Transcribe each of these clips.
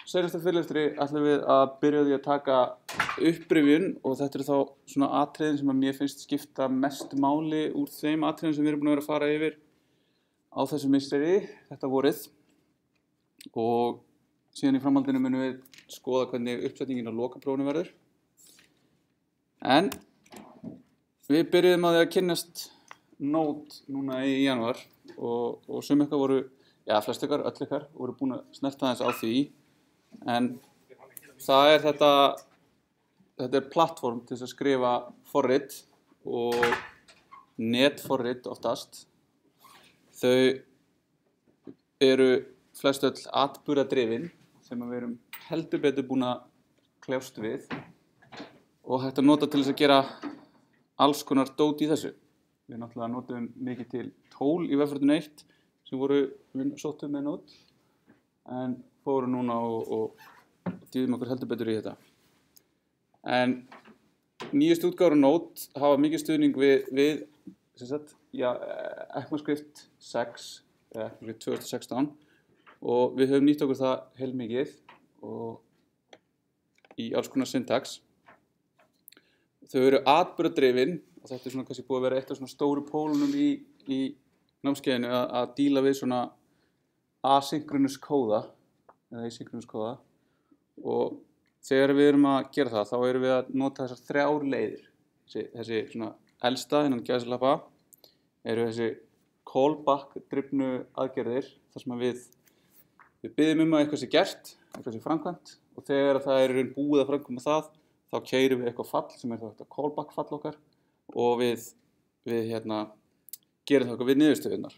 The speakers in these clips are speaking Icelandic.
Seinasta fyrirlestri ætlum við að byrja á því að taka upprifjun og þetta eru þá svona atriðin sem að mér finnst skipta mestu máli úr þeim atriðin sem við erum búin að vera að fara yfir á þessu misteri þetta vorið og síðan í framhaldinu munum við skoða hvernig uppsetningin á lokaprófinu verður. En við byrjuðum á því að kynnast Nót núna í janúar og sum ykkar voru, já flest ykkar, öll ykkar voru búin að snerta aðeins á því en það er þetta er plattform til þess að skrifa forrit og netforrit oftast. Þau eru flest öll atburðadrifin sem við erum heldur betur búin að kljást við og hægt að nota til þess að gera alls konar dót í þessu. Við náttúrulega notum mikið til tól í vegferðinu 1 sem voru sóttum með Nót en fórum núna og dýðum okkur heldur betur í þetta. En nýjust útgáfur Nót hafa mikið stuðning við ECMAScript 6 eða ECMAScript 2016 og við höfum nýtt okkur það heilmikið og í alls konar syntax. Þau eru atburðadrifin og þetta er svona kannski búið að vera eitt af svona stóru pólunum í námskeiðinu að díla við svona asynchronous kóða eða asynchronous kóða og þegar við erum að gera það þá erum við að nota þessar 3 leiðir. Þessi svona elsta innan gæsalappa eru þessi callback drifnu aðgerðir þar sem að við biðjum að eitthvað sé gert, eitthvað sé framkvæmt og þegar það er búið að framkvæma það þá keyrum við eitthvað fall sem er þetta callback fall okkar og við gerum það við niðurstöðurnar.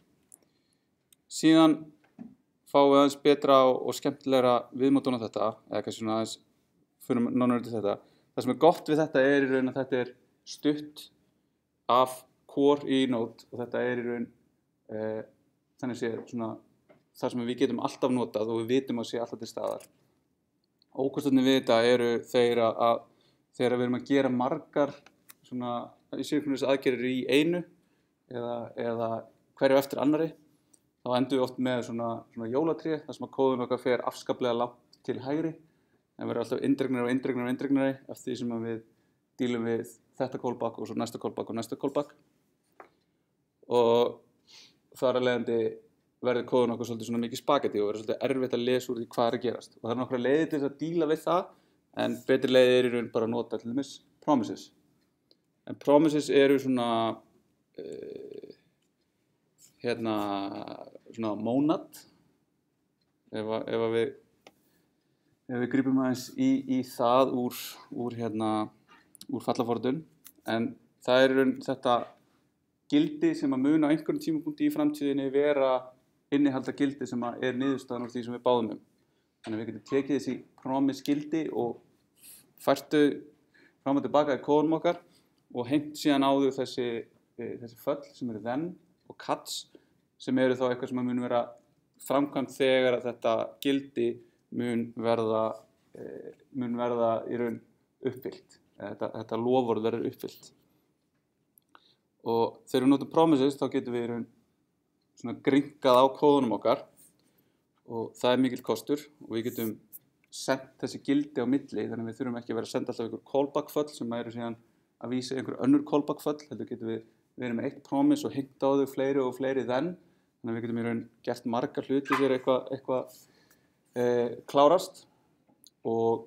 Síðan fáum við aðeins betra og skemmtilegra viðmótun á þetta, eða kannski svona aðeins fyrir nánar til þetta. Það sem er gott við þetta er í raun að þetta er stutt af core í Nót og þetta er í raun þannig sé svona það sem við getum alltaf notað og við vitum að sé alltaf til staðar. Ókostirnir við þetta eru þegar við erum að gera margar svona asynchronous aðgerðir í einu eða hverju eftir annari þá endum við oft með svona jólatré þar sem að kóðun okkar fer afskaplega langt til hægri en verður alltaf indregnari eftir því sem að við dílum við þetta callback og svo næsta callback og næsta callback og þar af leiðandi verður kóðun okkar svolítið svona mikið spagetti og verður svolítið erfitt að lesa úr því hvað er að gerast og það er nokkra leiðir til þess að díla við það en betri leiðir er í raun bara að nota til dæmis promises. En promises eru svona svona monad ef við grípum aðeins í það úr fallaforritun en það er þetta gildi sem að mun á einhverjum tímapunkti í framtíðinni vera innihalda gildi sem að er niðurstaðan úr því sem við báðum Þannig við getum tekið þessi promise gildi og færtu fram og tilbaka í kóðunum okkar og hengt síðan áður þessi föll sem eru then og cuts sem eru þá eitthvað sem mun vera framkvæmt þegar að þetta gildi mun verða í raun uppfyllt. Þetta loforð verður uppfyllt. Og þegar við notum promises þá getum við í raun svona grinkað á kóðunum okkar og það er mikill kostur og við getum sendt þessi gildi á milli þannig að við þurfum ekki að vera að senda alltaf einhver callback föll sem eru síðan að vísa einhver önnur callback föll, heldur getum við verið með eitt promise og hengt á þau fleiri og fleiri then þannig að við getum í raun gert margar hluti þegar eitthvað klárast og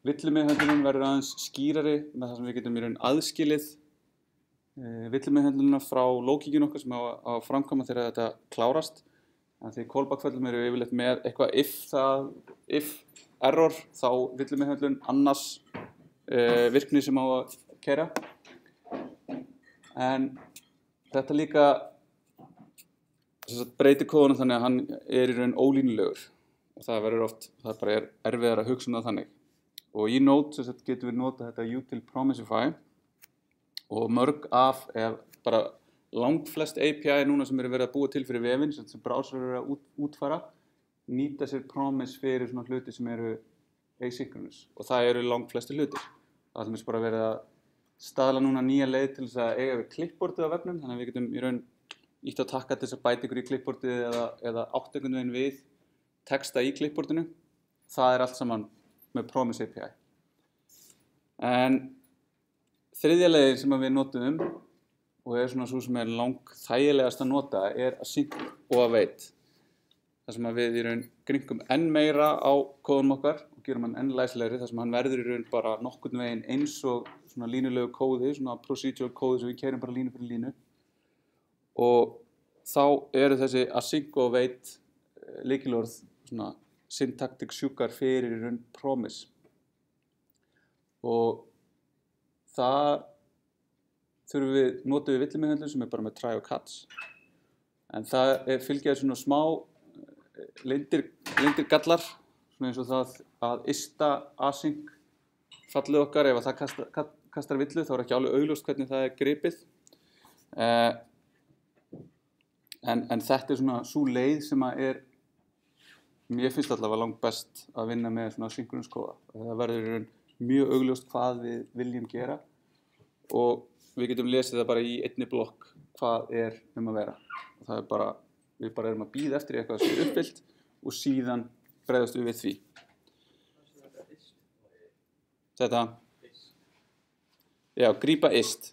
villumeðhöndlunin verður aðeins skýrari með það sem við getum í raun aðskilið villumeðhöndlunina frá lógíkinu okkar sem á að framkvæma þegar þetta klárast en því callback-föllum eru yfirleitt með eitthvað if error þá villumeðhöndlun annars virkni sem á að keyra en þetta líka breytir kóðunum þannig að hann er í raun ólínulegur og það verður oft, það bara er erfiðar að hugsa það þannig og í Nót getum við notað þetta util promisify og mörg af bara langflest API núna sem eru verið að búa til fyrir vefinn sem browser eru að útfæra nýta sér promise fyrir svona hluti sem eru asynchronous og það eru langflesti hlutir. Það er bara verið að staðla núna nýja leið til þess að eiga við klippbortið á vefnum þannig að við getum í raun ítt á takka til þess að bæta ykkur í klippbortið eða átt einhvern veginn við texta í clipboardinu. Það allt saman með Promise API. En þriðja leiðin sem við notum og svona svo sem langþægilegast að nota async og await. Það sem við í raun grynnkum enn meira á kóðunum okkar og gerum hann enn læsilegri, þar sem hann verður í raun bara nokkurn veginn eins og svona línulegu kóði, svona procedural kóði sem við keyrum bara línu fyrir línu. Og þá þessi async og await lykilorð svona syntactic sjúkar fyrir í raun promise. Og það notum við villimyndhöndlun sem bara með try og catch. En það fylgja svona smá leyndir gallar, svona eins og það að ysta async fallið okkar, ef það kastar villu þá ekki alveg augljóst hvernig það gripið. En þetta svona sú leið sem mér finnst allavega langt best að vinna með svona synchronous kóða. Það verður mjög augljóst hvað við viljum gera og við getum lesið það bara í einni blokk hvað að vera. Og það bara, við bara erum að bíða eftir eitthvað sem uppfyllt og síðan bregðast við því. Þetta, já, grípa ist.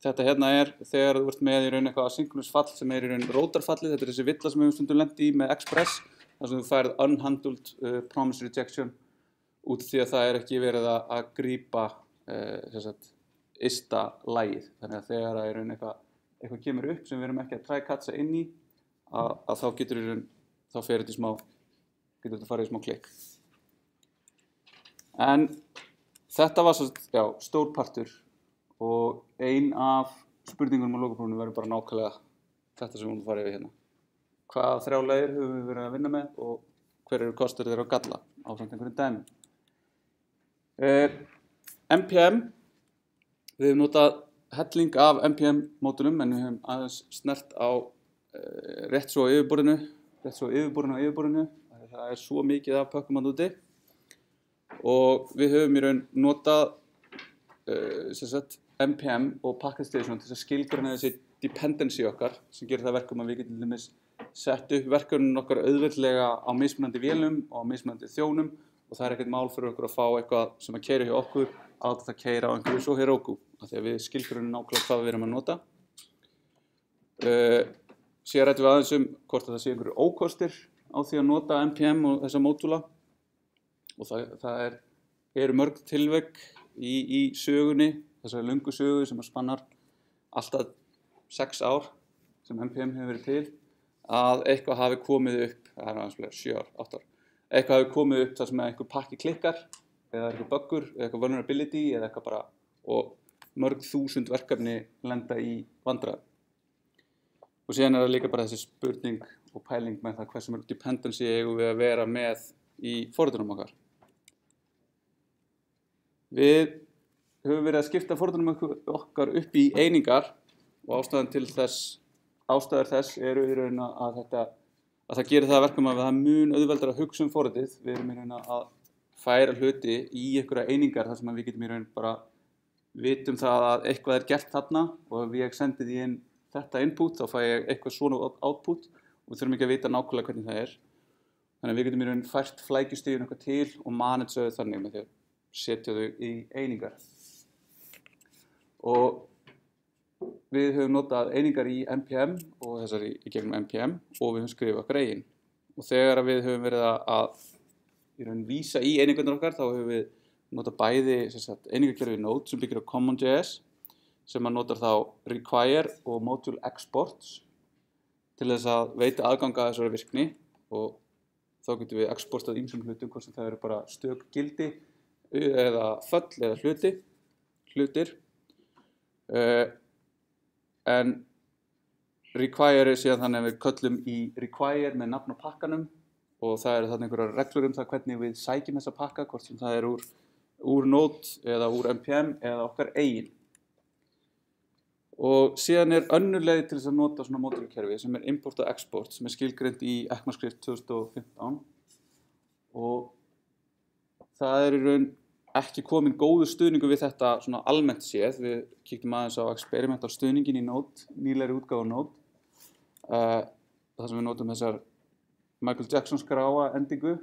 Þetta hérna þegar þú ert með í raun eitthvað asynchronous fall sem í raun rótarfallið. Þetta þessi villa sem við stundum lent í með Express, þar sem þú færð unhandled promise rejection út því að það ekki verið að grípa ysta lagið. Þannig að þegar í raun eitthvað kemur upp sem við erum ekki að try-catcha inn í, að þá getur þá fer getur þetta farið í smá klikk. En þetta var stór partur og ein af spurningunum á lokaprófinu verður bara nákvæmlega þetta sem við erum að fara yfir hérna. Hvaða 3 leiðir höfum við verið að vinna með og hver eru kostir þeirra og galla ásamt einhverjum dæmum. NPM, við höfum notað helling af NPM módulum en við höfum aðeins snert á rétt svo á yfirborðinu. Það svo mikið af pökkum að úti og við höfum í raun notað NPM og Package Station til að skilgreina þessi dependency okkar sem gerir það verkum að við getum til dæmis sett upp verkefnin okkar auðveldlega á mismunandi vélum og á mismunandi þjónum og það ekkert mál fyrir okkur að fá eitthvað sem að keyra hjá okkur að það keyra á einhverju svo Heroku af því að við skilgreinum nákvæmlega hvað við erum að nota. Síðan ræddum við aðeins hvort að það sé einhverju ókostir á því að nota NPM og þessa módula og það eru mörg tilvik í sögunni, þessari löngu sögu sem spannar alltaf 6 ár sem NPM hefur verið til, að eitthvað hafi komið upp, það aðeins fleiri, 7 ár, 8 ár, eitthvað hafi komið upp þar sem einhver pakki klikkar, eða eitthvað buggur, eða eitthvað vulnerability, eða eitthvað bara, og mörg þúsund verkefni lenda í vandræðum. Og síðan það líka bara þessi spurning og pæling með það hversu mörg dependency eigum við að vera með í forritunum okkar. Við höfum verið að skipta forritunum okkar upp í einingar og ástæður þess eru í raun að það gerir það verkum að það mun auðveldara að hugsa forritið. Við erum í raun að færa hluti í einhverja einingar þar sem við getum í raun bara vitum það að eitthvað gert þarna og ef ég sendi því inn þetta input þá fæ ég eitthvað svona output og við þurfum ekki að vita nákvæmlega hvernig það er. Þannig að við getum í raun fært flækjustigin eitthvað til og manage þau þannig með því að setja þau í einingar. Og við höfum notað einingar í NPM og þessar í gegnum NPM og við höfum skrifað okkar eigin. Og þegar við höfum verið að í raun vísa í einingarnar okkar þá höfum við notað bæði einingakerfið Node sem byggir á Common.js sem að notar þá require og module exports til þess að veita aðganga að þessari virkni og þá getum við exportað ýmsum hlutum hvort sem það eru bara stök gildi eða föll eða hlutir. En require síðan þannig að við köllum í require með nafn á pakkanum og það eru þarna einhverjar reglur það hvernig við sækjum þessa pakka, hvort sem það er úr Node eða úr NPM eða okkar eigin. Og síðan er önnur leið til þess að nota svona módulkerfi sem er import og export sem er skilgreint í ECMAScript 2015 og það er í raun ekki komin góður stuðningur við þetta svona almennt séð. Við kíktum aðeins á experimental stuðningin í Node, nýlegri útgáfu Node. Þar sem við notum þessar Michael Jackson skráa endingu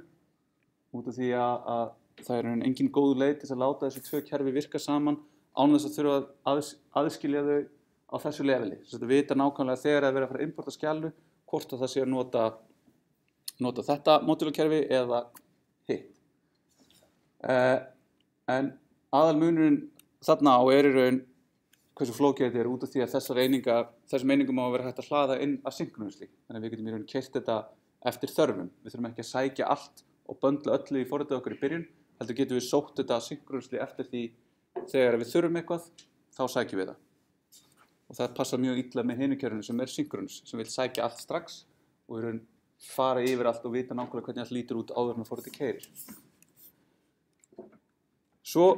út af því að það er engin góð leið til að láta þessi tvö kerfi virka saman án þess að þurfa að aðskilja þau á þessu leveli. Þess að vita nákvæmlega þegar að vera að fara að importa skjalu hvort að það sé að nota þetta módulakerfi eða hitt. En aðalmunurinn þarna á í raun hversu flókið þetta út af því að þessum einingum á að vera hægt að hlaða inn asynchronously. Þannig að við getum í raun keyrt þetta eftir þörfum. Við þurfum ekki að sækja allt og böndla öllu í forritið okkar í byrjun, heldur getum við sótt þetta asynchronously eftir því þegar við þurfum eitthvað, þá sækjum við það. Og það passar mjög illa með hinu kerfinu sem er synchronous, sem vil sækja allt strax og í raun fara yfir allt og vita nákvæmlega hvernig allt lítur út áður en forritið keyrir. Svo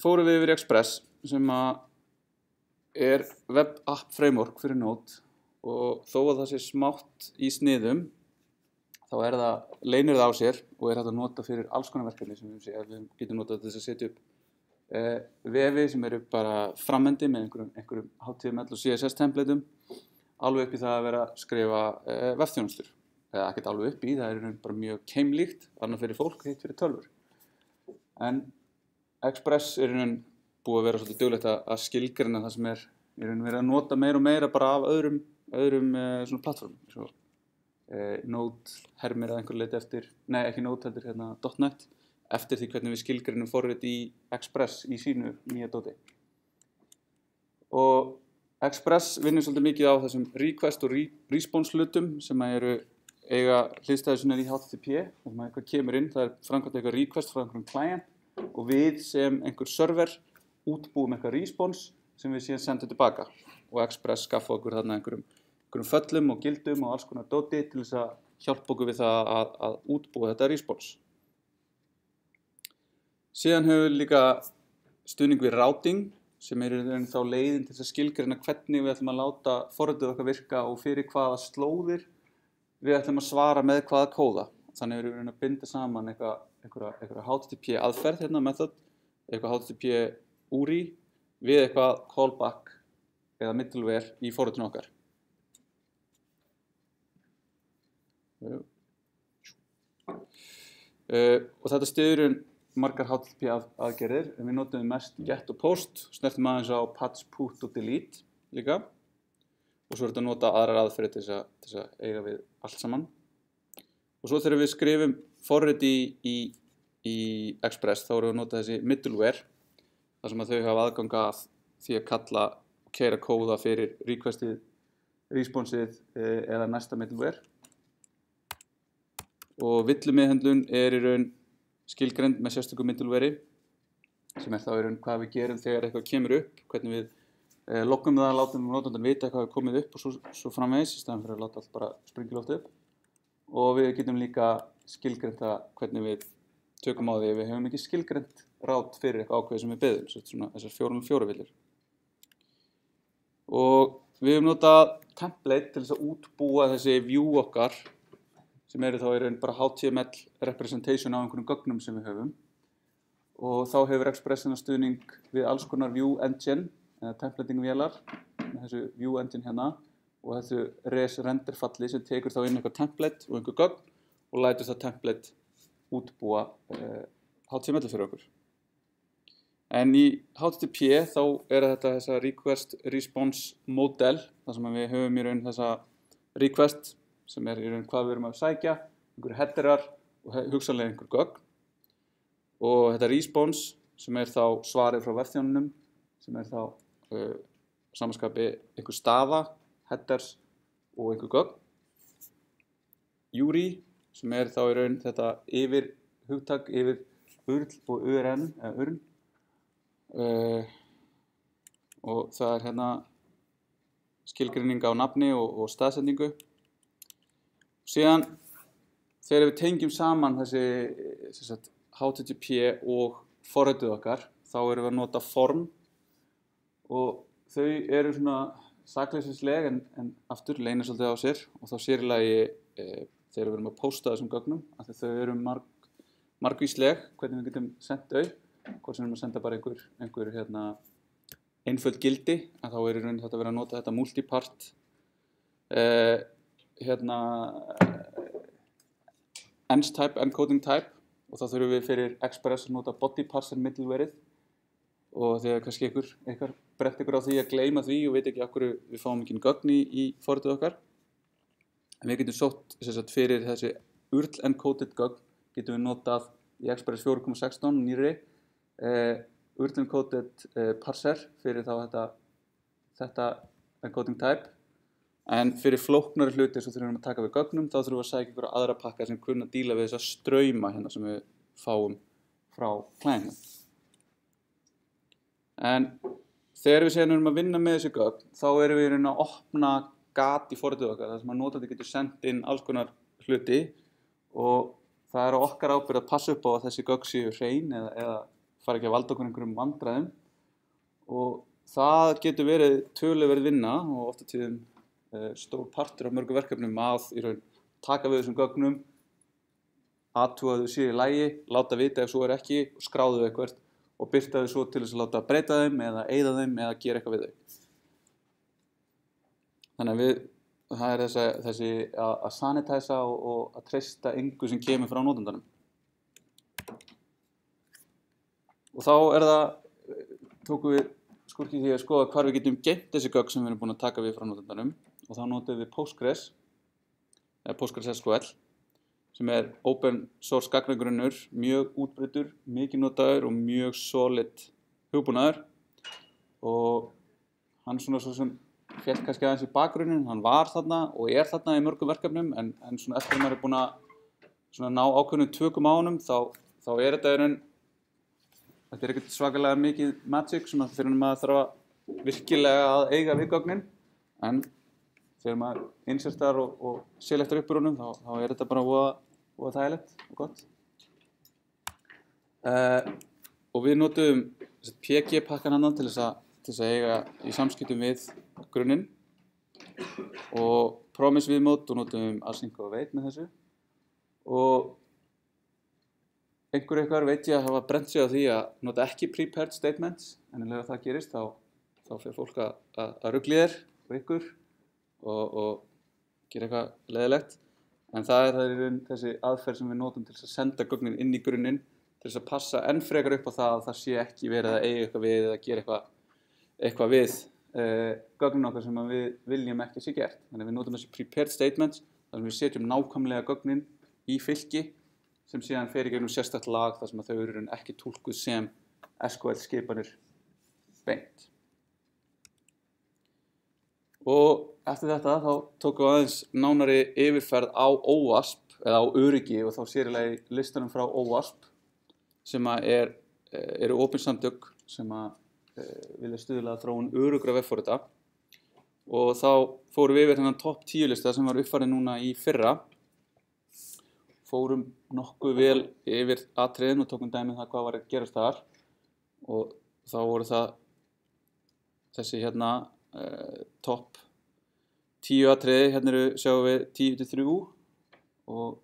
fórum við yfir í Express sem er web app framework fyrir Node og þó að það sé smátt í sniðum þá leynir það á sér og er hægt að nota fyrir alls konar verkefni sem við getum notað til þess að setja upp vefi sem eru bara framendi með einhverjum HTML og CSS templateum alveg upp í það að vera að skrifa vefþjónustur. Eða ekkert alveg upp í, það er bara mjög keimlíkt, annað fyrir fólk, hitt fyrir tölvur. En Express er búið að vera svolítið duglegt að skilgreina það sem er verið að nota meira og meira bara af öðrum svona plattformum. Svo, Node hermir að einhver leiti eftir, nei ekki Node heldur .NET eftir því hvernig við skilgreinum forrit í Express í sínu nýja dóti. Og Express vinnur svolítið mikið á þessum request og response hlutum sem eiga hliðstæður sinnar í HTTP og sem eitthvað kemur inn, það er framkvæmt eitthvað request frá einhverjum client og við sem einhver server útbúum eitthvað response sem við síðan sendum tilbaka og Express skaffa okkur þarna einhverjum föllum og gildum og alls konar dóti til þess að hjálpa okkur við það að útbúa þetta response. Síðan höfum við líka stuðning við routing sem þá leiðin til þess að skilgreina hvernig við ætlum að láta forritið okkar virka og fyrir hvaða slóðir við ætlum að svara með hvaða kóða. Þannig erum við að binda saman einhverja HTTP aðferð method, eitthvað HTTP URI við eitthvað callback eða middleware í forritinu okkar. Og þetta styður margar HTTP aðgerðir, en við notum mest get og post, snertum aðeins á patch, put og delete líka. Og svo er þetta að nota aðrar aðferðir til þess að eiga við allt saman. Og svo þegar við skrifum forrit í Express, þá erum við að nota þessi middleware, þar sem að þau hafa aðgang að því að kalla og keyra kóða fyrir requestið, responsið eða næsta middleware. Og villumeðhöndlun í raun skilgreind með sérstöku middleware sem þá í raun hvað við gerum þegar eitthvað kemur upp, hvernig við loggum það, látum notandann vita hvað er komið upp og svo framvegis í staðan fyrir að láta allt bara springa í loftið upp. Og við getum líka skilgreint það hvernig við tökum á því ef við hefum ekki skilgreint ráð fyrir eitthvað ákveð sem við beðum, svona þessar 404 villur. Og við höfum notað template til þess að útbúa þessi view okkar sem þá í raun bara HTML representation á einhverjum gögnum sem við höfum. Og þá hefur Express stuðning við alls konar view engine, eða templating vélar, með þessu view engine hérna, og þessu res render falli sem tekur þá inn eitthvað template og einhver gögn og lætur það template útbúa HTML fyrir okkur. En í HTTP þá þetta þessa request response model, þar sem við höfum í raun þessa request sem í raun hvað við erum að sækja, einhverju headerar og hugsanlega einhver gögn. Og þetta response sem þá svarið frá vefþjónunum, sem þá samanskapi einhver staða, headers og einhver gögn. URI sem þá í raun þetta yfir hugtak yfir URL og URN, eða URN. Og það skilgreining á nafni og staðsetningu. Síðan þegar við tengjum saman þessi HTTP og forritið okkar, þá erum við að nota form og þau eru svona sakleysisleg en aftur leynir svolítið á sér og þá sér í lagi þegar við erum að pósta þessum gögnum af því þau eru margvísleg hvernig við getum sendt þau, hvort sem við erum að senda bara einhver einföld gildi, en þá í raun þetta verið að nota þetta multipart ENS-type, encoding type, og þá þurfum við fyrir Express að nota body parser middlewareið, og þegar kannski einhver brett ykkur á því að gleyma því og veit ekki af hverju við fáum ekki gögn í forritið okkar. En við getum sótt fyrir þessi URL encoded gögn getum við notað í Express 4.16 nýrri URL encoded parser fyrir þá þetta encoding type. En fyrir flóknari hluti sem þurfum að taka við gögnum, þá þurfum við að sækja ykkur aðra pakka sem kunna díla við þessa strauma hérna sem við fáum frá clientnum. En þegar við segjum að vinna með þessi gögn, þá erum við í raun að opna gat í forritið okkar, þar sem að notandi getur sendt inn alls konar hluti og það er á okkar ábyrgð að passa upp á að þessi gögn séu hrein eða fara ekki að valda okkur einhverjum vandræðum. Og það getur verið töluverð vinna og oft á tíðum stór partur af mörgum verkefnum að í raun taka við þessum gögnum, athuga þau séu í lagi, láta vita ef svo ekki og skráðu þau eitthvað og birta þau svo til þess að láta breyta þeim eða eyða þeim eða gera eitthvað við þau. Þannig að það er þessi að sanitæsa og að treysta engu sem kemur frá notandanum. Og þá tókum við skurkið því að skoða hvar við getum geymt þessi gögn sem við erum búin að taka við frá notandanum. Og þá notum við Postgres, eða Postgres SQL, sem er open source gagnagrunnur, mjög útbreiddur, mikið notaður og mjög solid hugbúnaður. Og hann svona svo sem féll kannski aðeins í bakgrunnin, hann var þarna og er þarna í mörgum verkefnum, en svona eftir að maður er búin að ná ákveðnum tökum á honum, þá er þetta er ekkert svakalega mikið magic, svona fyrir maður þarf að virkilega að eiga við gögnin, en þegar maður insertar og selectar upp úr honum, þá er þetta bara voða þægilegt og gott. Og við notum PG-pakkan annan til þess að eiga í samskiptum við grunninn og promise viðmót og notum async og await með þessu. Og einhver veit ég að hafa brennt sig á því að nota ekki prepared statements, en ef það gerist þá fer fólk að rugla þér og ykkur og gera eitthvað leiðilegt. En það er þessi aðferð sem við notum til þess að senda gögnin inn í grunninn til þess að passa enn frekar upp á það að það sé ekki verið að eiga eitthvað við eða gera eitthvað við gögnin okkar sem við viljum ekki sé gert. Þannig að við notum þessi prepared statements þar sem við setjum nákvæmlega gögnin í fylki sem síðan fer í gegnum sérstakt lag þar sem að þau eru ekki túlkuð sem SQL skipanir beint. Og eftir þetta þá tókum við aðeins nánari yfirferð á OWASP eða á öryggi og þá sér í lagi listanum frá OWASP sem eru opin samtök sem vilja stuðla að þróun öruggra vefforrita. Og þá fórum við yfir þennan topp 10 lista sem var uppfærið núna í fyrra. Fórum nokkuð vel yfir atriðin og tókum dæmi það hvað var að gerast þar. Og þá voru það þessi hérna topp 10 atriði, hérna sjáum við 10-3 og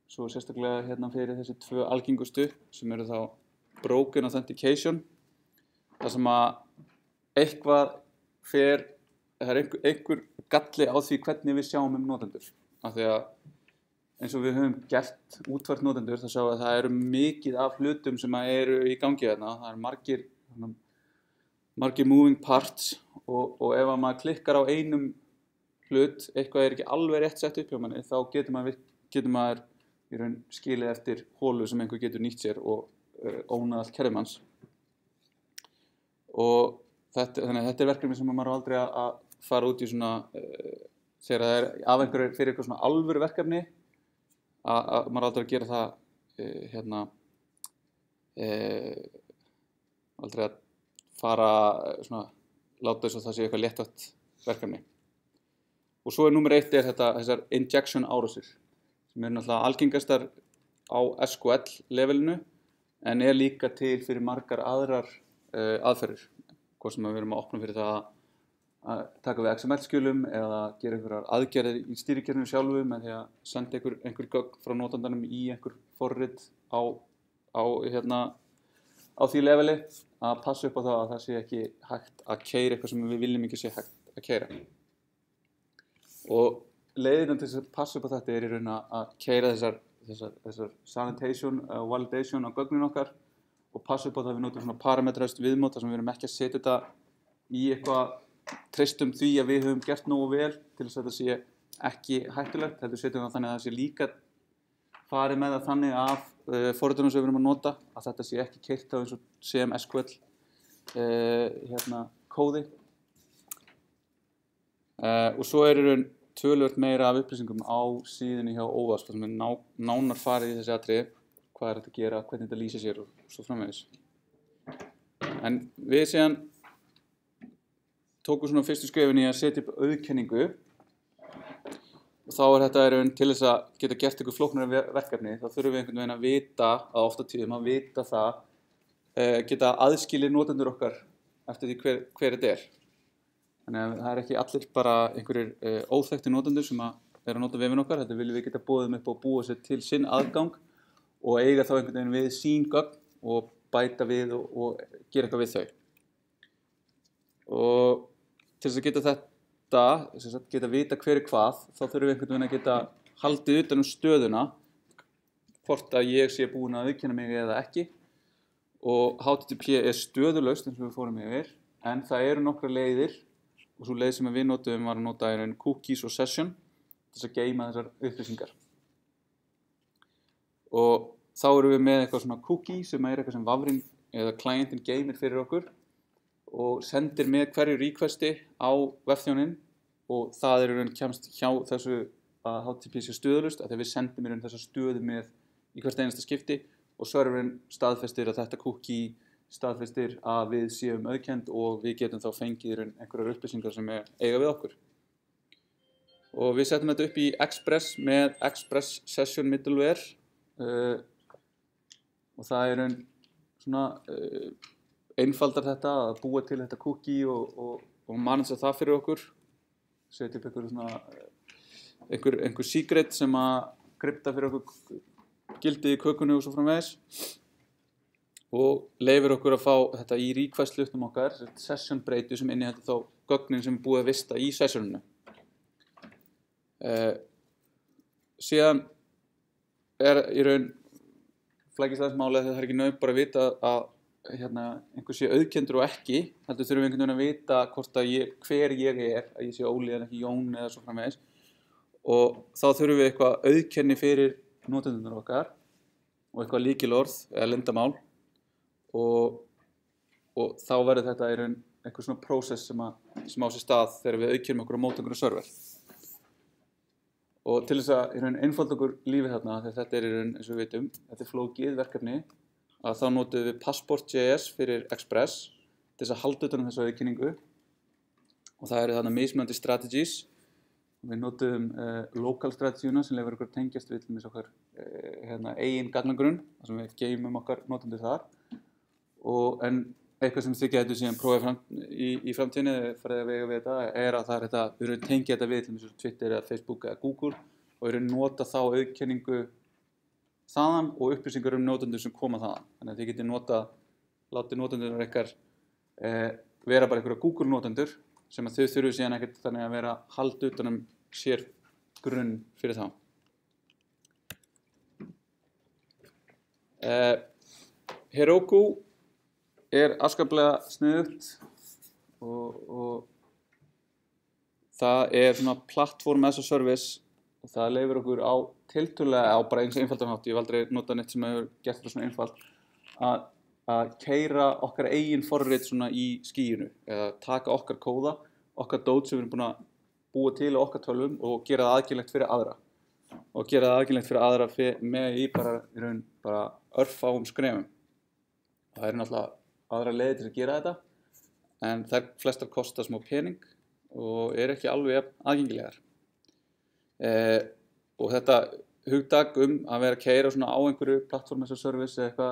svo sérstaklega hérna fyrir þessi 2 algengustu sem eru þá broken authentication, þar sem að eitthvað það er einhver galli á því hvernig við sjáum notendur. Af því að eins og við höfum gert útfært notendur þá sjáum við að það eru mikið af hlutum sem eru í gangi þarna. Það eru margir moving parts og ef maður klikkar á einum hlut, eitthvað er ekki alveg rétt sett upp hjá manni, þá getur maður í raun skilið eftir hólu sem einhver getur nýtt sér og ónað allt kerfið manns. Og þannig að þetta er verkefni sem maður aldrei að fara út í svona þegar það er af einhverju fyrir eitthvað svona alvöru verkefni að maður aldrei að gera það aldrei að fara svona láta þess að það sé eitthvað léttvægt verkefni. Og svo númer 1 þessar injection árásir sem eru náttúrulega algengastar á SQL levelinu en er líka til fyrir margar aðrar aðferðir. Hvort sem við erum að opna fyrir það að taka við XML-skjölum eða gera einhverjar aðgerðir í stýrikerfinu sjálfu með því að senda einhver gögn frá notandanum í einhver forrit á því leveli, að passa upp á það að það sé ekki hægt að keyra eitthvað sem við viljum ekki sé hægt að keyra. Og leiðin til þess að passa upp á þetta er í raun að keyra þessar sanitation og validation á gögnin okkar og passa upp á það að við notum svona parametraðist viðmót þar sem við erum ekki að setja þetta í eitthvað treystum því að við höfum gert nógu vel til þess að þetta sé ekki hættulegt, heldur setjum það þannig að það sé líka farið með það þannig af forritunum sem við erum að nota að þetta sé ekki keyrt á eins og CM-SQL kóði. Og svo er í raun töluvert meira af upplýsingum á síðunni hjá OWASP sem er nánar farið í þessi atriði, hvað er þetta að gera, hvernig þetta lýsir sér og svo framvegis. En við síðan tókum svona fyrstu skrefin í að setja upp auðkenningu og þá er þetta í raun til þess að geta gert ykkur flóknara verkefni, þá þurfum við einhvern veginn að vita, að ofta tíðum að vita það, geta aðskilið notendur okkar eftir því hver þetta er. Þannig að það er ekki allir bara einhverjir óþekktir notendur sem eru að nota vefinn okkar, þetta viljum við geta boðið upp og búa sér til sinn aðgang og eiga þá einhvern veginn við sín gögn og bæta við og gera eitthvað við þau. Og til þess að geta þetta, geta vita hver hvað, þá þurfum við einhvern veginn að geta haldið utan stöðuna, hvort að ég sé búin að auðkenna mig eða ekki. Og HTTP er stöðulaust eins og við fórum yfir, en það eru nokkra leiðir og svo leið sem við notum var að nota í raun cookies og session til þess að geyma þessar upplýsingar. Og þá erum við með eitthvað svona cookie sem er eitthvað sem vafrinn eða klientinn geymir fyrir okkur og sendir með hverju requesti á vefþjóninn og það er í raun kemst hjá þessu að HTTP sé stöðulaust að þegar við sendum í raun þessa stöðu með í hvert einasta skipti og serverinn staðfestir að þetta cookie staðfestir að við séum auðkennd og við getum þá fengið einhverjar upplýsingar sem eiga við okkur. Og við setjum þetta upp í Express með Express Session Middleware og það er svona einfaldar þetta að búa til þetta cookie og manage það fyrir okkur. Setja upp einhver secret sem að krypta fyrir okkur gildið í kökunni og svo framvegis. Og leyfir okkur að fá þetta í request luftum okkar, session breytu sem inniheldur þá gögnin sem er búið að vista í sessioninu. Síðan er í raun flækist þess máli að það er ekki nauð bara að vita að einhver sé auðkendur og ekki, heldur þurfum við einhvern veginn að vita hvort að hver ég er, að ég sé Óli en ekki Jón eða svo framvegis. Og þá þurfum við eitthvað auðkenni fyrir notendurnar okkar og eitthvað lykilorð eða leyndarmál. Og þá verður þetta í raun einhver svona prósess sem á sér stað þegar við aukjum okkur á móti einhverju server. Og til þess að í raun einfalda okkur lífið þarna, þegar þetta er í raun eins og við veitum, þetta er flókið verkefni, að þá notum við Passport.js fyrir Express til þess að halda utan þessu auðkenningu og það eru þarna mismunandi strategies. Við notum local strategy-una sem leyfir okkur að tengjast við til dæmis okkar eigin gagnagrunn, þar sem við geymum okkar notendur þar. En eitthvað sem þið getur síðan prófið í framtíðinni farið að vega við þetta er að það er þetta, við erum tengið þetta við til dæmis Twitter eða Facebook eða Google og við erum nota þá auðkenningu þaðan og upplýsingar notendur sem koma þaðan. Þannig að þið getið látið notendur ykkar vera bara einhverja Google notendur sem að þau þurfu síðan ekkert þannig að vera hald utan sér grunn fyrir þá. Heroku er afskaplega sniðugt og það er svona platform as a service og það leyfir okkur á tiltölulega á bara eins einfaldan hátt, ég hef aldrei notað neitt sem hefur gert þetta svona einfalt að keyra okkar eigin forrit svona í skýinu eða taka okkar kóða, okkar dót sem við erum búin að búa til á okkar tölvum og gera það aðgengilegt fyrir aðra og gera það aðgengilegt fyrir aðra með í bara örfáum skrefum. Það er náttúrulega aðra leiðir til að gera þetta en þær flestar kosta smá pening og er ekki alveg aðgengilegar. Og þetta hugtak að vera að keyra svona á einhverju platform as a service eða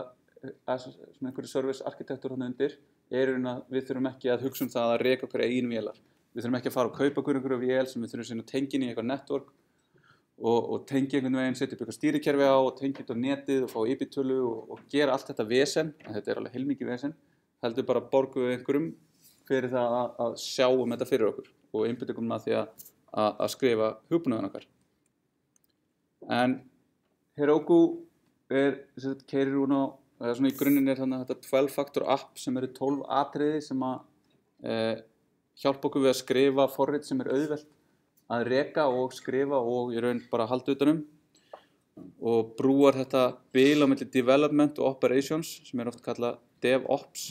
svona einhverju service arkitektur þarna undir er að við þurfum ekki að hugsa það að reka okkar eigin vélar. Við þurfum ekki að fara og kaupa okkur einhverju vél sem við þurfum síðan að tengja inn í eitthvað network og tengja einhvern veginn, setja upp eitthvað stýrikerfi á og tengja þetta á netið og fá IP-tölu og gera allt þetta vesen, þetta er alveg heilmikið vesen, heldur bara borgu við einhverjum fyrir það að sjá þetta fyrir okkur og einbeita okkur að því að skrifa hugbúnaðinn okkar. En Heroku keyrir hún á, eða svona í grunninn þannig að þetta 12-factor app sem eru 12 atriði sem að hjálpa okkur við að skrifa forrit sem auðvelt að reka og skrifa og í raun bara halda utanum og brúar þetta bil á milli development og operations sem oft kallað DevOps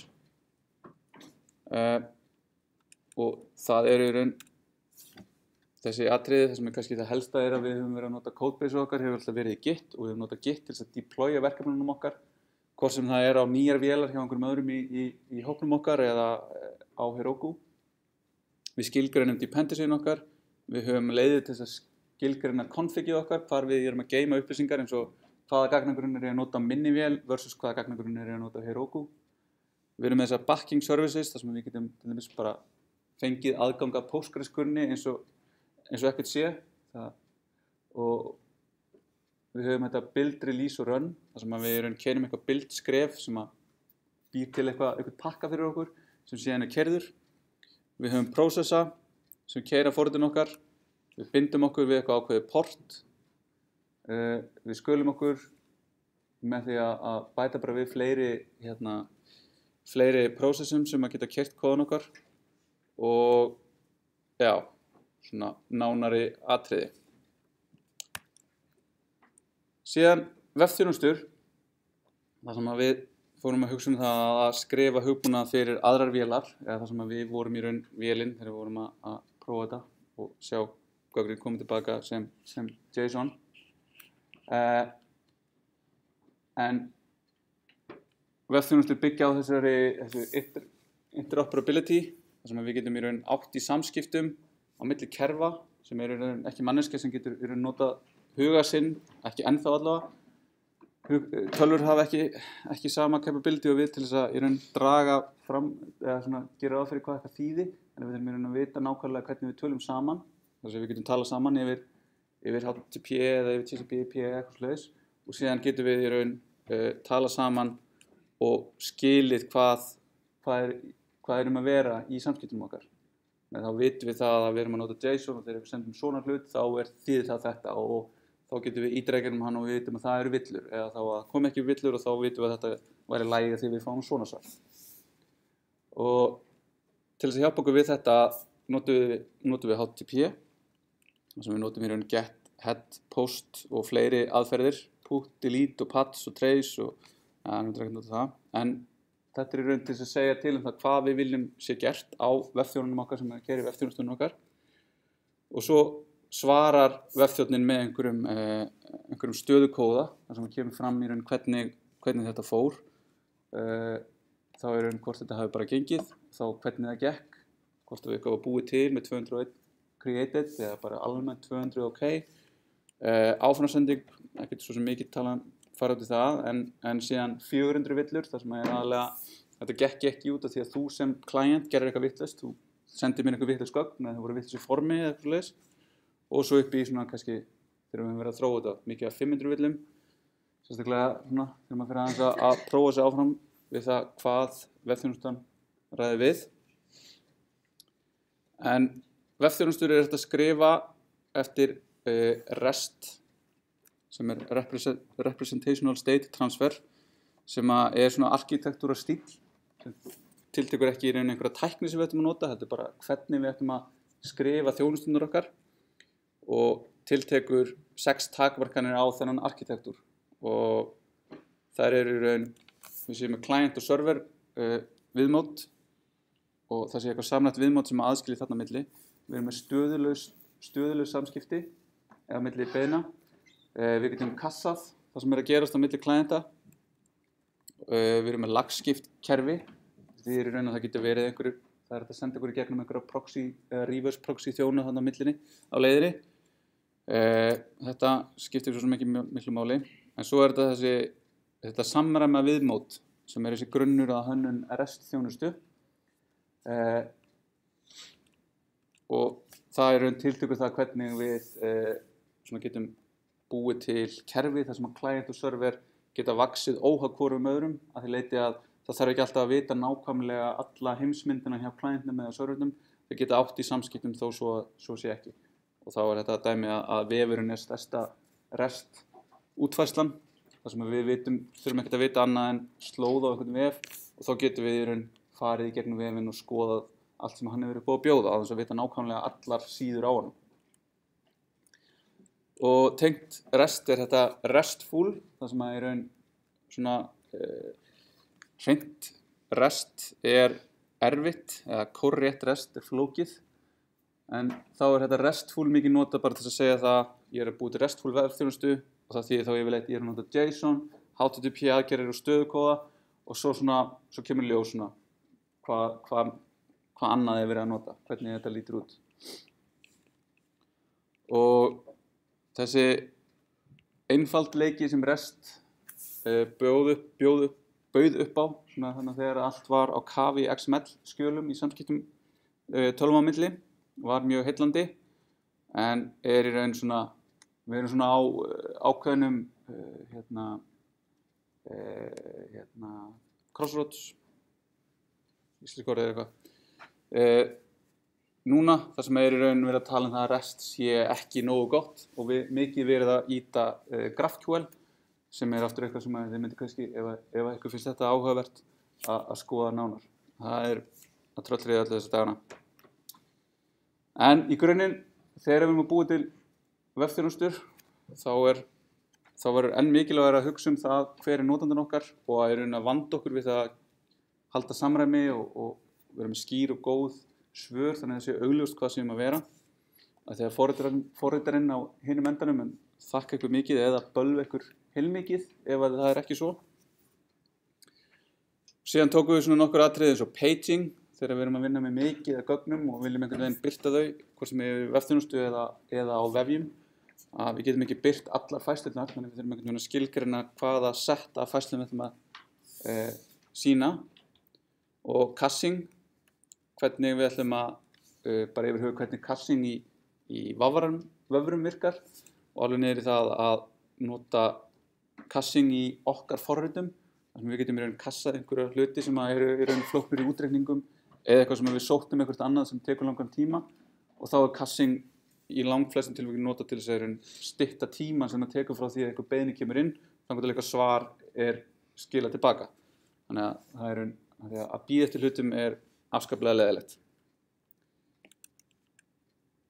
og það í raun þessi atriði, það sem kannski það helsta að við höfum verið að nota codebase okkar hefur alltaf verið í Git og við höfum notað Git til þess að deploya verkefnunum okkar hvort sem það á nýjar vélar hjá einhverjum öðrum í hópnum okkar eða á Heroku. Við skilgreinum dependencyin okkar, við höfum leiðir til þess að skilgreina configið okkar, hvar við erum að geyma upplýsingar eins og hvaða gagnagrunnur að nota á minni vél versus hvaða gagnagrunnur að nota á Heroku. Við erum með þessar backing services, þar sem við getum til dæmis bara fengið aðgang að Postgres-grunni eins og ekkert sé og við höfum þetta build, release og run þar sem við keyrum eitthvað build skref sem að býr til eitthvað pakka fyrir okkur sem síðan keyrður. Við höfum processa sem keyra forritin okkar, við bindum okkur við eitthvað ákveðið port, við skölum okkur með því að bæta bara við fleiri processum sem að geta keyrt kóðan okkar og já, svona nánari atriði. Síðan vefþjónustur, þar sem við fórum að hugsa það að skrifa hugbúnað fyrir aðrar vélar, eða þar sem við vorum í raun vélinn þegar við vorum að prófa þetta og sjá gögnin komið tilbaka sem JSON. En vefþjónustur byggja á þessu interoperability, þar sem við getum í raun átt í samskiptum á milli kerfa sem ekki manneskja sem getur notað huga sinn, ekki ennþá allavega. Tölvur hafa ekki sama capability og við til þess að draga fram eða svona gera ráð fyrir hvað eitthvað þýði, en við þurfum að vita nákvæmlega hvernig við tölum saman, þess að við getum talað saman yfir HTTP eða yfir TCP/IP eða eitthvað svoleiðis og síðan getum við tala saman og skilið hvað að vera í samskiptum okkar. En þá vitum við það að við erum að nota JSON og þegar við sendum svona hlut þá þýðir það þetta og þá getum við ídreikjum hann og við vitum að það eru villur eða þá að komi ekki villur og þá vitum við að þetta væri lægi því við fáum svona svar. Og til þess að hjálpa okkur við þetta notum við HTTP þar sem við notum í raun get, head, post og fleiri aðferðir, put, delete og patch og trace og ekki nota það. En þetta í raun til þess að segja til það hvað við viljum sé gert á vefþjónunum okkar sem keyrir vefþjónustunum okkar og svo svarar vefþjónninn með einhverjum stöðukóða þar sem kemur fram í raun hvernig þetta fór þá í raun hvort þetta hafi bara gengið þá hvernig það gekk hvort við eitthvað var búið til með 201 created eða bara almennt 200 ok áframsending, ekkert svo sem mikið fara út í það, en síðan 400 villur, þar sem aðalega þetta gekk ekki út af því að þú sem client gerir eitthvað vitlaust, þú sendir mér eitthvað vitlaust gögn eða það voru vitlaust í formi eða eitthvað leis og svo upp í svona kannski þegar við höfum verið að þróa þetta mikið af 500 villum sérstaklega svona þegar maður fyrir aðeins að prófa sig áfram við það hvað vefþjónustan ræði við en vefþjónustur þetta að skrifa eftir REST sem Representational State Transfer sem svona arkitektúra stíl sem tiltekur ekki í raun einhverja tækni sem við ættum að nota, þetta bara hvernig við ættum að skrifa þjónustunnar okkar og tiltekur 6 takmarkanir á þennan arkitektúr og þær í raun við séum með client og server viðmót og það sé eitthvað samrætt viðmót sem aðskilji þarna milli. Við erum með stöðulaus samskipti eða milli beiðna. Við getum kassað það sem að gerast á milli klienta. Við erum með lagskipt kerfi. Því í raun að það getur verið það hægt að senda ykkur í gegnum einhverja proxy eða reverse proxy þjóna þarna á millinni á leiðinni. Þetta skiptir svo miklu máli. En svo þetta samræma viðmót sem þessi grunnur að hönnun REST þjónustu. Og það í raun tiltekur það hvernig við getum búið til kerfi þar sem að client og server geta vaxið óháð hvorum öðrum að því leyti að það þarf ekki alltaf að vita nákvæmlega alla heimsmyndina hjá clientnum eða servernum, þau geta átt í samskiptum þó svo sé ekki. Og þá þetta dæmi að vefurinn stærsta REST útfærslan, þar sem við þurfum ekkert að vita annað en slóð á einhvern vef og þá getum við í raun farið í gegnum vefinn og skoðað allt sem hann hefur verið búið að bjóða á þess að vita nákvæmlega allar síður á honum. Og tengt REST þetta RESTful, það sem í raun svona hreint REST erfitt eða korrétt REST flókið. En þá þetta RESTful mikið notað bara til að segja það ég að búið til RESTful vefþjónustu og það þýðir þá yfirleitt ég að nota JSON, HTTP aðgerðir og stöðukóða og svo kemur ljós hvað annað er verið að nota, hvernig þetta lítur út. Og þessi einfaldleiki sem REST bauð upp á þannig að þegar allt var á kafi í XML skjölum í samskiptum tölvum á milli var mjög heillandi en í raun við erum á ákveðnum crossroads íslenskórið eitthvað núna þar sem í raun verið að tala það að REST sé ekki nógu gott og mikið verið að ýta GraphQL sem aftur eitthvað sem þið myndi kannski ef eitthvað finnst þetta áhugavert að skoða nánar. Það að tröllriða öllu þessa dagana. En í grunninn, þegar við erum að búa til vefþjónustur, þá verður enn mikilvægara að hugsa það hver notandinn okkar og að í raun að vanda okkur við það að halda samræmi og vera með skýr og góð svör þannig að það sé augljóst hvað sem að vera. Að þegar forritarinn á hinum endanum en þakka ykkur mikið eða bölva ykkur heilmikið ef það er ekki svo. Síðan tókum við nokkur atriði eins og paging þegar við erum að vinna með mikið af gögnum og viljum einhvern veginn birta þau, hvort sem er vefþjónustu eða á vefjum. Að við getum ekki birt allar færslurnar, þannig við þurfum einhvern veginn að skilgreina hvaða sett af færslum við ætlum að sýna. Og caching, hvernig við ætlum að bara yfirhuga hvernig caching í vefrum virkar og alveg niður í það að nota caching í okkar forritum, þar sem við getum í raun kassað einhverja hluti sem eru í raun flóknir í útreikningum eða eitthvað sem við sóttum eitthvað annað sem tekur langan tíma og þá caching í langflestum tilvikum notað til þess að stytta tímann sem það tekur frá því að eitthvað beiðni kemur inn þangað til eitthvað svar skilað tilbaka. Þannig að það að bíða eftir hlutum afskaplega leiðilegt.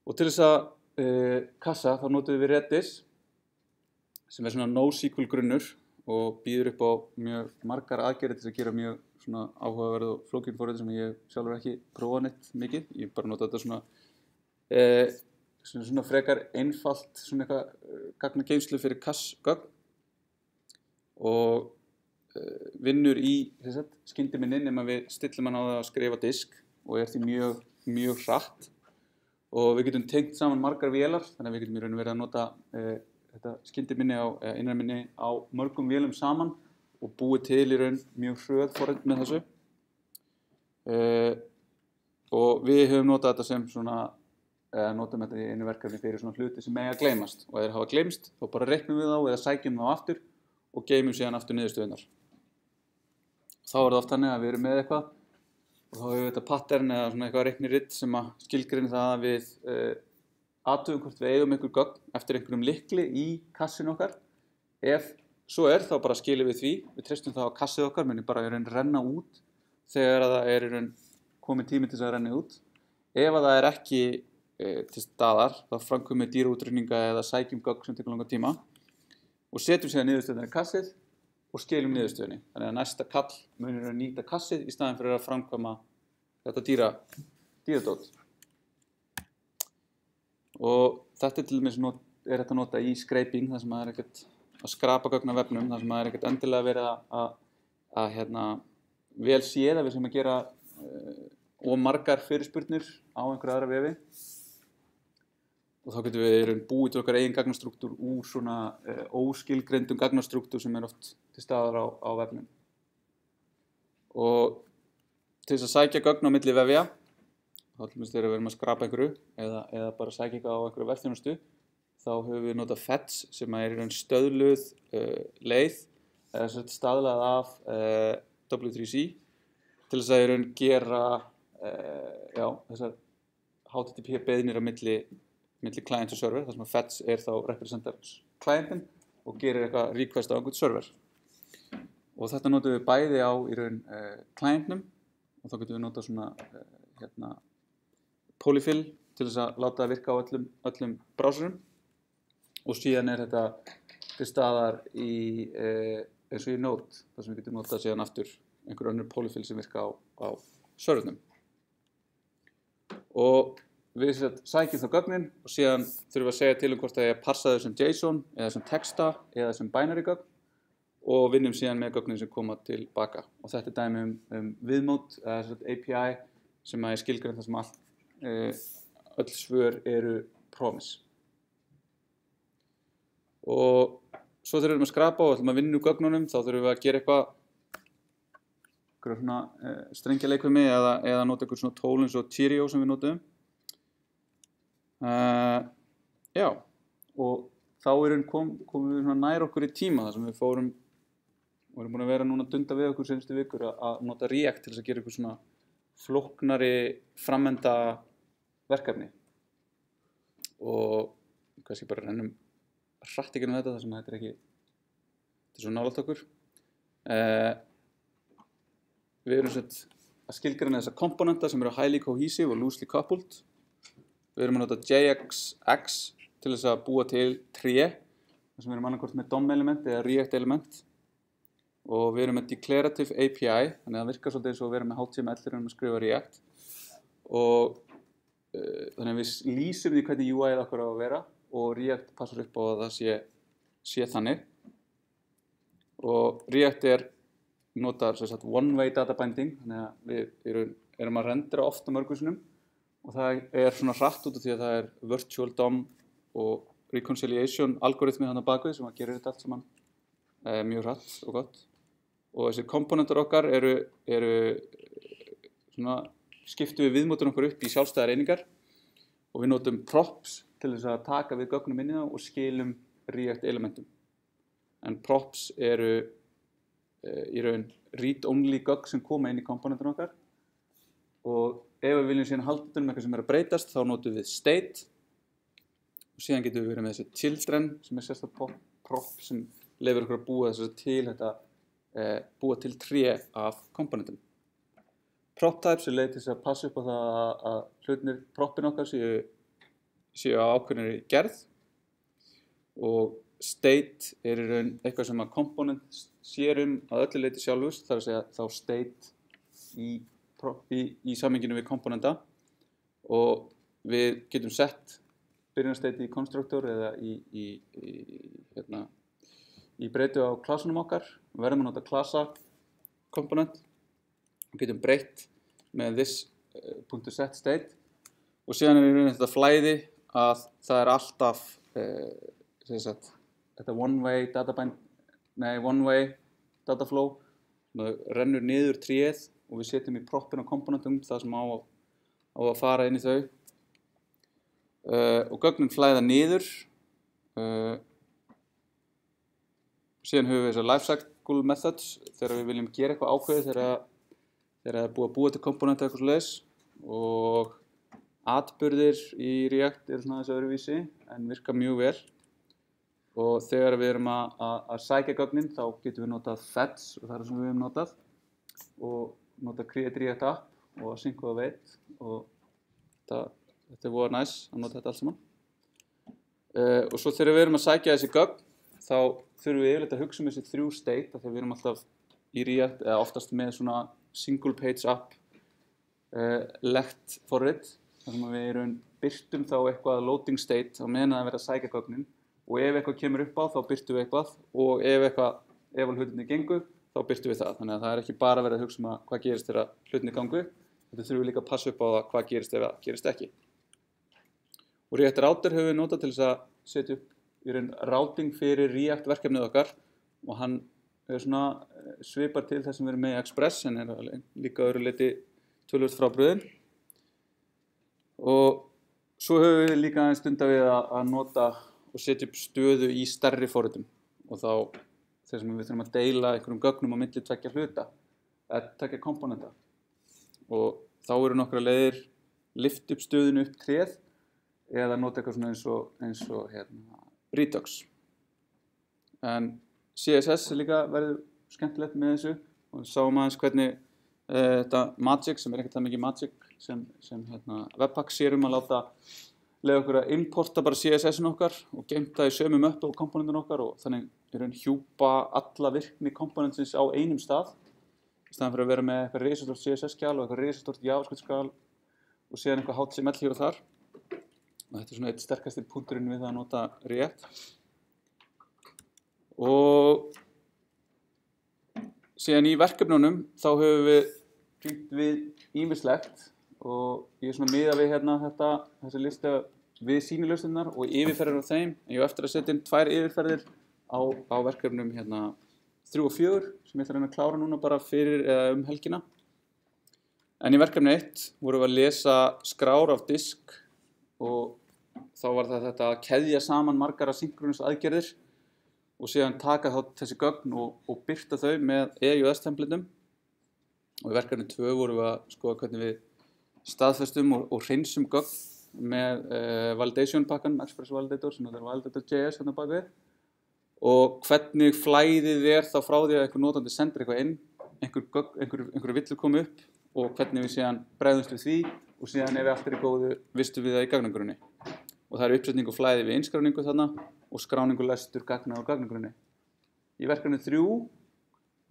Og til þess að kassa þá notum við Redis sem svona NoSQL grunnur og býður upp á mjög margar aðgerðir til að gera mjög áhugaverð og flókin forrit sem ég sjálfur ekki prófað neitt mikið. Ég bara nota þetta svona frekar einfalt eitthvað gagnageymslu fyrir gögn og vinnur í skyndiminni nema við stillum hann á það að skrifa disk og því mjög hratt og við getum tengt saman margar vélar þannig að við getum í raun verið að nota þetta skyndiminni innræminni á mörgum vélum saman og búið til í raun mjög hröð forrit með þessu og við höfum notað þetta sem notum þetta í einu verkefni fyrir hluti sem mega gleymast og ef þeir hafa gleymst þá bara reiknum við þá eða sækjum þá aftur og geymum síðan aftur niðurstöðunar. Þá það oft þannig að við erum með eitthvað og þá hefur við þetta pattern eða eitthvað reikniritt sem að skilgreina það að við athugum hvort við eigum einhver gögn eftir einhverjum lykli í kassinu okkar. Ef svo þá bara skilum við því, við treystum það á kassið okkar muni bara renna út þegar það komið tími til þess að renna út. Ef það ekki til staðar, þá framkvæmum við dýraútrýninga eða sækjum gögn sem tekur langan tíma og setjum síðan niðurstöðuna í kassið og skilum niðurstöðunni. Þannig að næsta kall munir að nýta kassið í staðinn fyrir að framkvæma þetta dýradót. Og þetta til dæmis hægt að nota í scraping, þar sem það ekkert að skrapa gögn af vefnum, þar sem það ekkert endilega verið að vel séð að við sem að gera og margar fyrirspurnir á einhverja aðra vefi. Og þá getum við búið til okkar eigin gagnastruktúr úr svona óskilgreindum gagnastruktúr sem oft til staðar á vefnum. Og til þess að sækja gögn á milli vefja, þá til dæmis þegar við erum að skrapa einhverju eða bara sækja eitthvað á einhverju vefþjónustu, þá höfum við notað fetch sem í raun stöðluð leið eða staðlað af W3C til þess að í raun gera þessar HTTP beiðnir á milli client og server, þar sem að fetch þá representar clientin og gerir eitthvað request á einhvern server. Og þetta notum við bæði á í raun clientnum og þá getum við notað svona polyfill til þess að láta það virka á öllum browserum og síðan þetta til staðar eins og í Node þar sem við getum notað síðan aftur einhver önnur polyfill sem virka á servernum. Og við sækjum þá gögnin og síðan þurfum við að segja til hvort það er að parsa þau sem JSON eða sem texta eða sem binary gögn og vinnum síðan með gögnin sem koma tilbaka. Og þetta er dæmi viðmót, API sem er skilgreint þar sem öll svör eru promise. Og svo þurfum við að skrapa og ætlum að vinna úr gögnunum, þá þurfum við að gera eitthvað svona strengjaleikfimi eða nota eitthvað svona tól eins og Cheerio sem við notum. Já, og þá komum við nær okkur í tíma þar sem við fórum og erum búin að vera núna að dunda við okkur seinustu vikur að nota React til þess að gera eitthvað svona flóknari framenda verkefni. Og kannski bara rennum hratt ekki þetta þar sem þetta er svo nálægt okkur. Við erum að skilgreina þessa komponenta sem eru highly cohesive og loosely coupled. Við erum að nota JXX til þess að búa til tré þar sem við erum annarkvort með DOM element eða React element. Og við erum með declarative API, þannig að það virkar svolítið eins og við erum með HTML þegar við erum að skrifa React. Og þannig að við lýsum því hvernig UI-ið okkar á að vera og React passar upp á að það sé þannig. Og React notar one-way data binding, þannig að við erum að rendera ofta mörgum og það er svona hratt út af því að það er virtual DOM og reconciliation algoritmi þarna bakvið sem að gera þetta allt saman mjög hratt og gott. Og þessi komponentar okkar svona skiptum við viðmótun okkur upp í sjálfstæðar einingar og við notum props til þess að taka við gögnum inn í það og skilum React elementum. En props eru í raun read-only gögn sem koma inn í komponentar okkar og ef við viljum síðan halda um eitthvað sem að breytast þá notum við state og síðan getum við verið með þessi children sem sérstakt prop sem leyfir okkur að búa til tré af komponentum. Prop types leið til þess að passa upp á það að hlutinir propin okkar séu á ákveðinni gerð og state í raun eitthvað sem að komponent sér að öllu leyti sjálfust, þar að segja þá state í samhenginu við komponenta og við getum sett byrjunarsteiti í konstruktor eða í breytu á klassunum okkar. Við verðum að nota klassa komponent og getum breytt með this.setState og síðan í raun þetta flæði að það er alltaf þetta one-way data flow sem rennur niður tréð og við setjum í proppin á komponentum það sem á að fara inn í þau og gögnin flæða niður síðan höfum við þessar lifecycle methods þegar við viljum gera eitthvað ákveðið þegar það er búið að búa til komponenta eitthvað svoleiðis og atburðir í React eru svona þessi öðruvísi en virka mjög vel og þegar við erum að sækja gögnin þá getum við notað fetch og það er sem við hefum notað og notað create React app og sync og await og þetta er voða næs að nota þetta allt saman og svo þegar við erum að sækja þessi gögn þá þurfum við yfirleitt að hugsa um þessi 3 state þegar við erum alltaf í React eða oftast með svona single page app legt forrit þar sem við birtum þá eitthvað loading state á meðan að vera að sækja gögnin og ef eitthvað kemur upp á þá birtum við eitthvað og ef hlutinni gengur þá birtum við það. Þannig að það er ekki bara verið að hugsa um hvað gerist þegar hlutinni gangu, þetta þurfum við líka að passa upp á það hvað gerist ef það gerist ekki. Og React Router höfum við notað til þess að setja upp í raun routing fyrir React verkefnið okkar og hann svona svipar til þess sem við erum með í Express en líka öðru leyti töluvert frábrugðinn. Og svo höfum við líka aðeins stundað við að nota og setja upp stöðu í stærri forritum og þá þess að við þurfum að deila einhverjum gögnum á milli tveggja hluta eða tveggja komponenta og þá eru nokkra leiðir lyft upp stöðunu upp tréð eða nota eitthvað svona eins og Redux En CSS líka verður skemmtilegt með þessu og við sáum aðeins hvernig þetta Magic, sem ekkert það mikið Magic sem Webpack sér að láta leiða okkur að importa bara CSS-in okkar og geymta í sömu möppu og komponentin okkar og þannig hjúpa alla virkni komponentsins á einum stað í staðan fyrir að vera með eitthvað risastórt CSS-skjal og eitthvað risastórt JavaScript-skjal og síðan eitthvað HTML hér og þar. Og þetta svona eitt sterkasti punkturinn við það að nota React. Og síðan í verkefnunum þá höfum við fylgt við ýmislegt og ég svona miða við þessi lista við sýnilausnirnar og yfirferðir á þeim. En ég hef eftir að setja inn 2 yfirferðir á verkefnum 3 og 4 sem ég ætla að reyna að klára núna bara fyrir eða helgina. En í verkefni 1 vorum við að lesa skrár af disk og þá var það þetta að keðja saman margar asynchronous aðgerðir og síðan taka þá þessi gögn og birta þau með EJS-templatum. Og í verkefni 2 vorum við að skoða hvernig við staðfestum og hreinsum gögn með validation pakkan, Express Validator, sem þetta er Validator.js hérna bak við. Og hvernig flæðið þá frá því að einhver notandi sendir eitthvað inn, einhverju villur komi upp og hvernig við síðan bregðumst við því og síðan ef allt í góðu vistum við það í gagnagrunni. Og það uppsetning og flæði við innskráningu þarna og skráningu lestur gagna á gagnagrunni. Í verkefni 3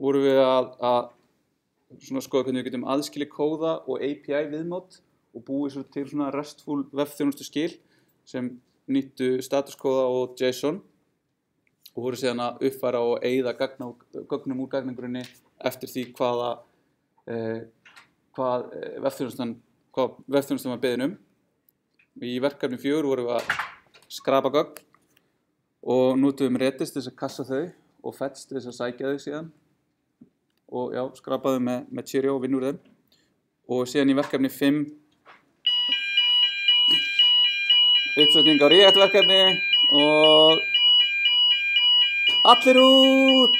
vorum við að skoða hvernig við getum aðskilið kóða og API viðmót og búið svo til svona RESTful webþjónustu skil sem nýttu statuskóða og JSON og voru síðan að uppfæra og eyða gögnum úr gagnagrunni eftir því hvað vefþjónustan var beðin Í verkefni 4 vorum við að skrapa gögn og notuðum Redis til þess að kassa þau og Fetch til þess að sækja þau síðan og skrapaðum með Cheerio og vinna úr þeim. Og síðan í verkefni 5 uppsetning á React verkefni og allir út!